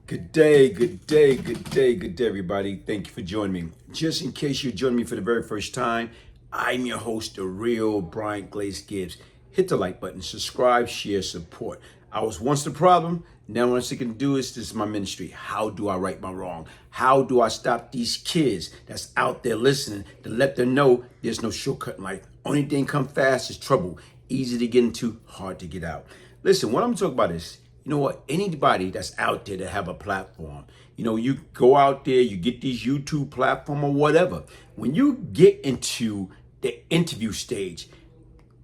Good day, good day, good day, good day, everybody. Thank you for joining me. Just in case you're joining me for the very first time, I'm your host, the real Glaze Gibbs. Hit the like button, subscribe, share, support. I was once the problem. Now what I can do is this is my ministry. How do I right my wrong? How do I stop these kids that's out there listening to let them know there's no shortcut in life? Only thing come fast is trouble. Easy to get into, hard to get out. Listen, what I'm talking about is, you know what, anybody that's out there that have a platform, you go out there, you get these YouTube platform or whatever. When you get into the interview stage,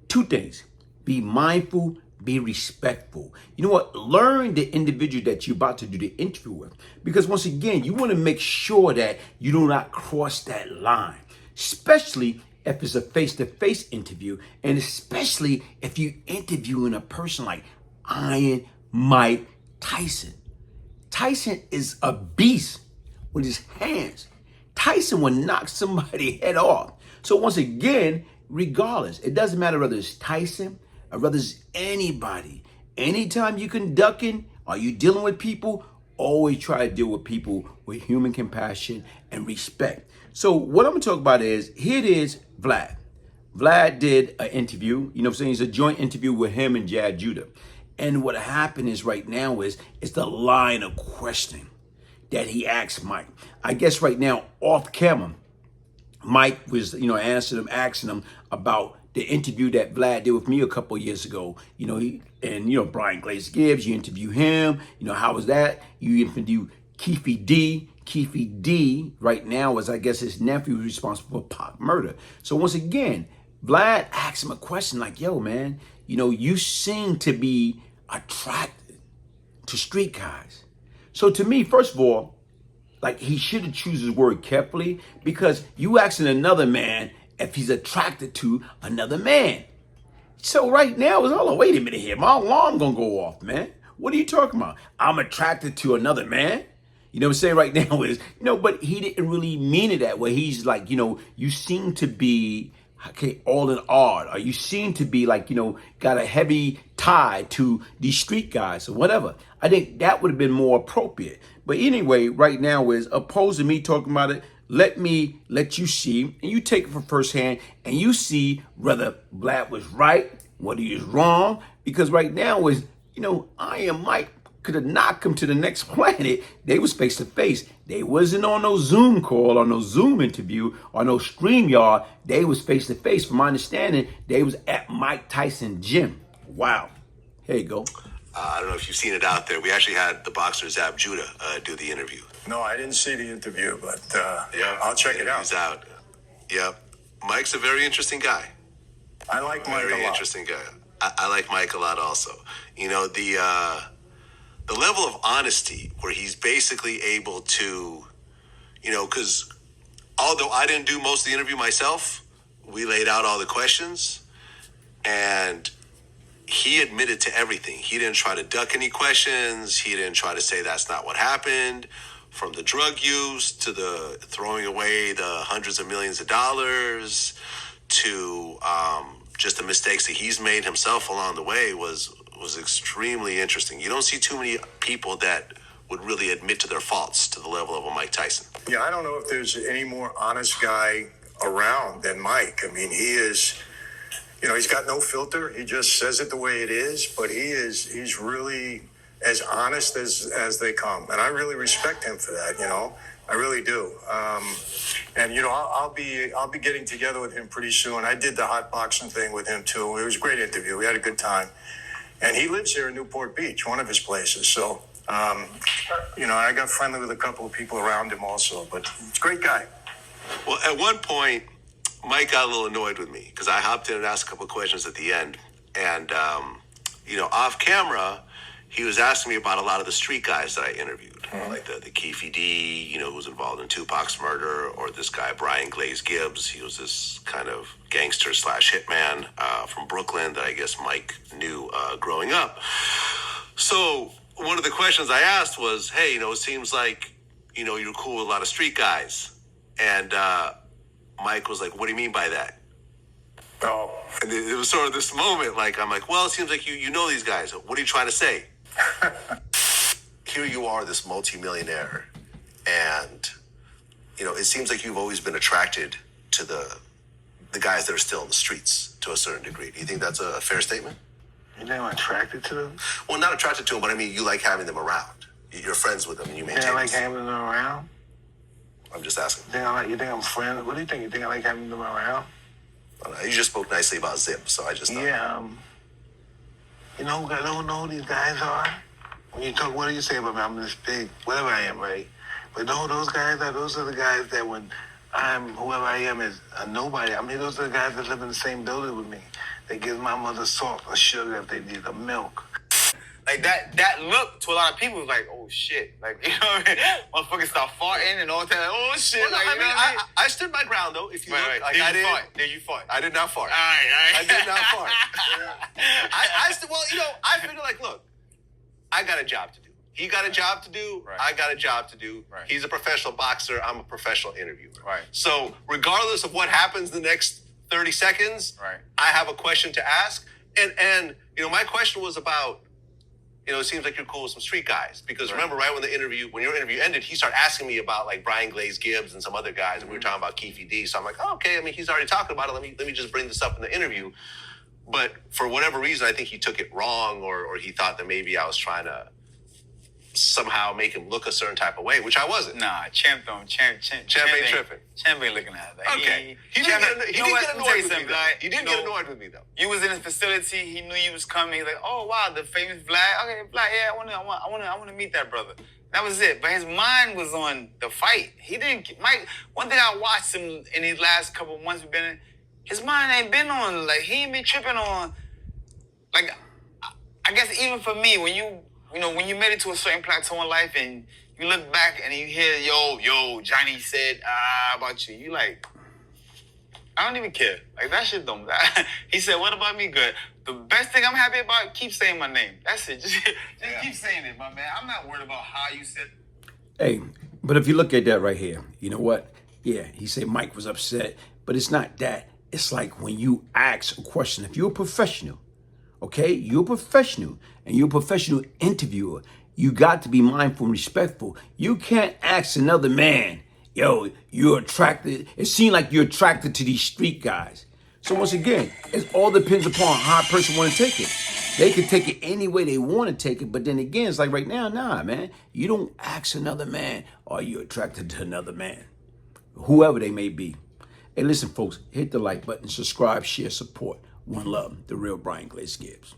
two things: be mindful, be respectful. You know what? Learn the individual that you're about to do the interview with. Because once again, you want to make sure that you do not cross that line, especially if it's a face-to-face interview, and especially if you're interviewing a person like Iron Mike Tyson. Tyson is a beast with his hands. Tyson will knock somebody's head off. So once again, regardless, it doesn't matter whether it's Tyson or whether it's anybody. Anytime you conducting or you dealing with people, always try to deal with people with human compassion and respect. So what I'm going to talk about is, here it is, Vlad. Vlad did an interview, you know what I'm saying? It's a joint interview with him and Jad Judah. And what happened is right now is the line of questioning that he asked Mike. I guess right now off camera, Mike was, asking him about the interview that Vlad did with me a couple of years ago. Brian Glaze Gibbs, you interview him. How was that? You interview Keefe D. Keefe D right now is, I guess, his nephew who's responsible for Pac murder. So once again, Vlad asked him a question like, yo, man, you seem to be attracted to street guys. So to me, first of all, like, he should have chosen his word carefully, because you asking another man if he's attracted to another man. So right now, hold on, wait a minute here. My alarm gonna go off, man. What are you talking about? I'm attracted to another man? You know what I'm saying right now is, but he didn't really mean it that way. He's like, you seem to be, okay, all in odd, or you seem to be like, got a heavy tie to these street guys or whatever. I think that would have been more appropriate. But anyway, right now is, opposed to me talking about it, let me let you see, and you take it from firsthand, and you see whether Vlad was right, whether he was wrong. Because right now is, Iron Mike could have knocked him to the next planet. They was face to face. They wasn't on no Zoom call or no Zoom interview or no StreamYard. They was face to face. From my understanding, they was at Mike Tyson gym. Wow. Here you go. I don't know if you've seen it out there. We actually had the boxer Zab Judah do the interview. No, I didn't see the interview, but I'll check it out. He's out. Yep. Mike's a very interesting guy. I like Mike a lot. Very interesting guy. I like Mike a lot also. The level of honesty where he's basically able to, because although I didn't do most of the interview myself, we laid out all the questions, and he admitted to everything. He didn't try to duck any questions. He didn't try to say that's not what happened. From the drug use to the throwing away the hundreds of millions of dollars to just the mistakes that he's made himself along the way was extremely interesting. You don't see too many people that would really admit to their faults to the level of a Mike Tyson. Yeah, I don't know if there's any more honest guy around than Mike. I mean, he is, he's got no filter. He just says it the way it is, but he's really as honest as they come. And I really respect him for that, I really do. I'll be getting together with him pretty soon. I did the hot boxing thing with him too. It was a great interview. We had a good time. And he lives here in Newport Beach, one of his places. So, I got friendly with a couple of people around him also, but he's a great guy. Well, at one point, Mike got a little annoyed with me because I hopped in and asked a couple of questions at the end. And, off camera, he was asking me about a lot of the street guys that I interviewed, like the Keefe D, who was involved in Tupac's murder, or this guy, Brian Glaze Gibbs. He was this kind of gangster / hitman from Brooklyn that I guess Mike knew growing up. So one of the questions I asked was, hey, it seems like, you're cool with a lot of street guys. And Mike was like, what do you mean by that? Oh. And it was sort of this moment, like, I'm like, well, it seems like you know these guys. What are you trying to say? here you are, this multimillionaire, and it seems like you've always been attracted to the guys that are still in the streets to a certain degree. Do you think that's a fair statement? You think I'm attracted to them? Well, not attracted to them, but I mean, you like having them around. You're friends with them, and you maintain. I like having them around. I'm just asking. You think I'm friends? What do you think? You think I like having them around? You just spoke nicely about Zip, so I just thought. Yeah. I don't know who these guys are. When you talk, what do you say about me? I'm this big, whatever I am, right? But no, those are the guys that when I'm whoever I am is a nobody. I mean, those are the guys that live in the same building with me. They give my mother salt or sugar if they need, or milk. Like that look to a lot of people is like, oh shit. Like, you know what I mean? Motherfuckers start farting and all that. Like, oh shit. Well, no, like, I you know mean, what I mean? I stood my ground though. If you look, like Did I you did. fart? Did you fart? I did not fart. All right. I did not fart. I still, well, I figure like, look, I got a job to do. He got a job to do. Right. I got a job to do. Right. He's a professional boxer. I'm a professional interviewer. Right. So regardless of what happens the next 30 seconds, Right. I have a question to ask. And my question was about, it seems like you're cool with some street guys. Because remember, right when your interview ended, he started asking me about like Glaze, Gibbs, and some other guys, and we were talking about Keefe D. So I'm like, oh, okay. I mean, he's already talking about it. Let me just bring this up in the interview. But for whatever reason, I think he took it wrong, or he thought that maybe I was trying to somehow make him look a certain type of way, which I wasn't. Nah, Champ ain't tripping. Champ ain't looking at it. Like, Okay. He didn't get annoyed with me, though. He didn't get annoyed with me, though. You was in his facility. He knew you was coming. He's like, oh wow, the famous Vlad. Okay, Vlad. Yeah, I want to meet that brother. That was it. But his mind was on the fight. He didn't. Mike. One thing I watched him in these last couple of months we've been in, his mind ain't been on. Like he ain't been tripping on. Like I guess even for me, when when you made it to a certain plateau in life and you look back and you hear, yo, Johnny said about you, you like, I don't even care. Like, that shit don't. He said, what about me? Good. The best thing I'm happy about, keep saying my name. That's it. Just keep saying it, my man. I'm not worried about how you said. Hey, but if you look at that right here, you know what? Yeah, he said Mike was upset, but it's not that. It's like when you ask a question, if you're a professional, okay, you're a professional and you're a professional interviewer, you got to be mindful and respectful. You can't ask another man, yo, you're attracted. It seems like you're attracted to these street guys. So once again, it all depends upon how a person want to take it. They can take it any way they want to take it, but then again, it's like right now, nah, man. You don't ask another man, are you attracted to another man? Whoever they may be. Hey, listen, folks, hit the like button, subscribe, share, support. One love, the real Glaze Gibbs.